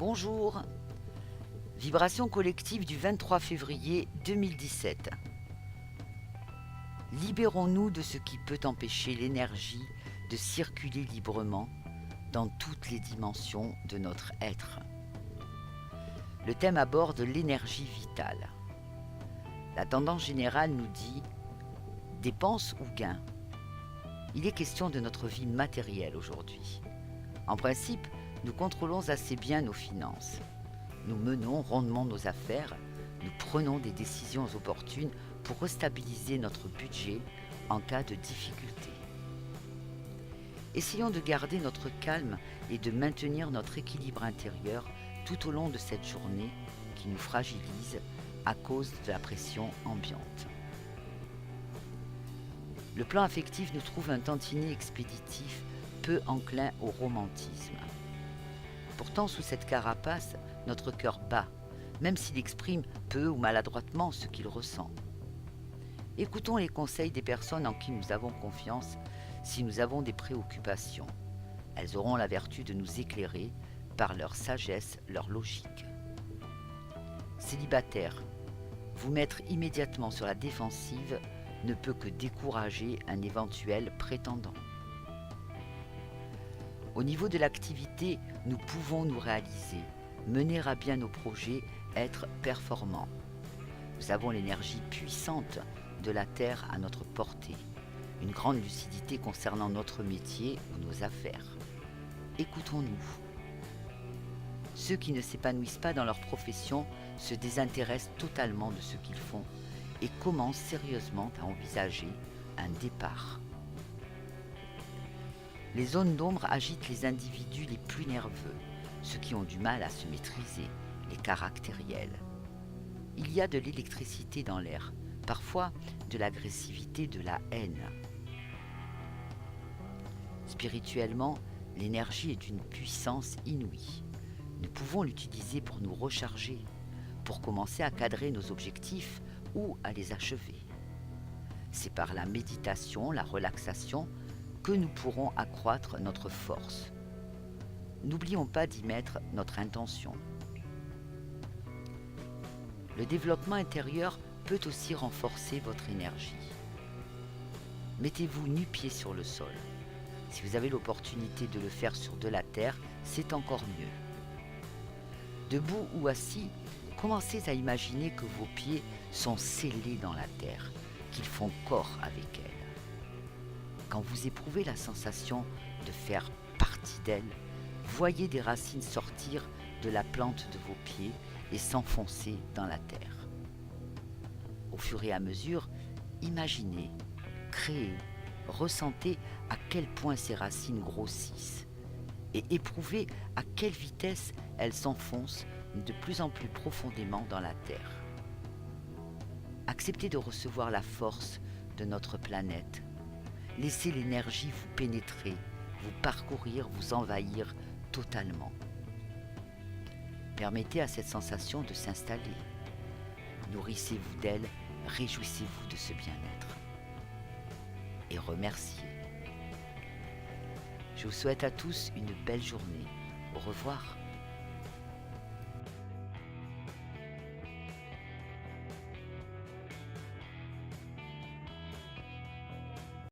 Bonjour. Vibration collective du 23 février 2017. Libérons-nous de ce qui peut empêcher l'énergie de circuler librement dans toutes les dimensions de notre être. Le thème aborde l'énergie vitale. La tendance générale nous dit dépense ou gain. Il est question de notre vie matérielle aujourd'hui. En principe, nous contrôlons assez bien nos finances. Nous menons rondement nos affaires, nous prenons des décisions opportunes pour restabiliser notre budget en cas de difficulté. Essayons de garder notre calme et de maintenir notre équilibre intérieur tout au long de cette journée qui nous fragilise à cause de la pression ambiante. Le plan affectif nous trouve un tantinet expéditif peu enclin au romantisme. Pourtant, sous cette carapace, notre cœur bat, même s'il exprime peu ou maladroitement ce qu'il ressent. Écoutons les conseils des personnes en qui nous avons confiance si nous avons des préoccupations. Elles auront la vertu de nous éclairer par leur sagesse, leur logique. Célibataire, vous mettre immédiatement sur la défensive ne peut que décourager un éventuel prétendant. Au niveau de l'activité, nous pouvons nous réaliser, mener à bien nos projets, être performants. Nous avons l'énergie puissante de la Terre à notre portée, une grande lucidité concernant notre métier ou nos affaires. Écoutons-nous. Ceux qui ne s'épanouissent pas dans leur profession se désintéressent totalement de ce qu'ils font et commencent sérieusement à envisager un départ. Les zones d'ombre agitent les individus les plus nerveux, ceux qui ont du mal à se maîtriser, les caractériels. Il y a de l'électricité dans l'air, parfois de l'agressivité, de la haine. Spirituellement, l'énergie est d'une puissance inouïe. Nous pouvons l'utiliser pour nous recharger, pour commencer à cadrer nos objectifs ou à les achever. C'est par la méditation, la relaxation, que nous pourrons accroître notre force. N'oublions pas d'y mettre notre intention. Le développement intérieur peut aussi renforcer votre énergie. Mettez-vous nu-pieds sur le sol. Si vous avez l'opportunité de le faire sur de la terre, c'est encore mieux. Debout ou assis, commencez à imaginer que vos pieds sont scellés dans la terre, qu'ils font corps avec elle. Quand vous éprouvez la sensation de faire partie d'elle, voyez des racines sortir de la plante de vos pieds et s'enfoncer dans la terre. Au fur et à mesure, imaginez, créez, ressentez à quel point ces racines grossissent et éprouvez à quelle vitesse elles s'enfoncent de plus en plus profondément dans la terre. Acceptez de recevoir la force de notre planète. Laissez l'énergie vous pénétrer, vous parcourir, vous envahir totalement. Permettez à cette sensation de s'installer. Nourrissez-vous d'elle, réjouissez-vous de ce bien-être. Et remerciez. Je vous souhaite à tous une belle journée. Au revoir.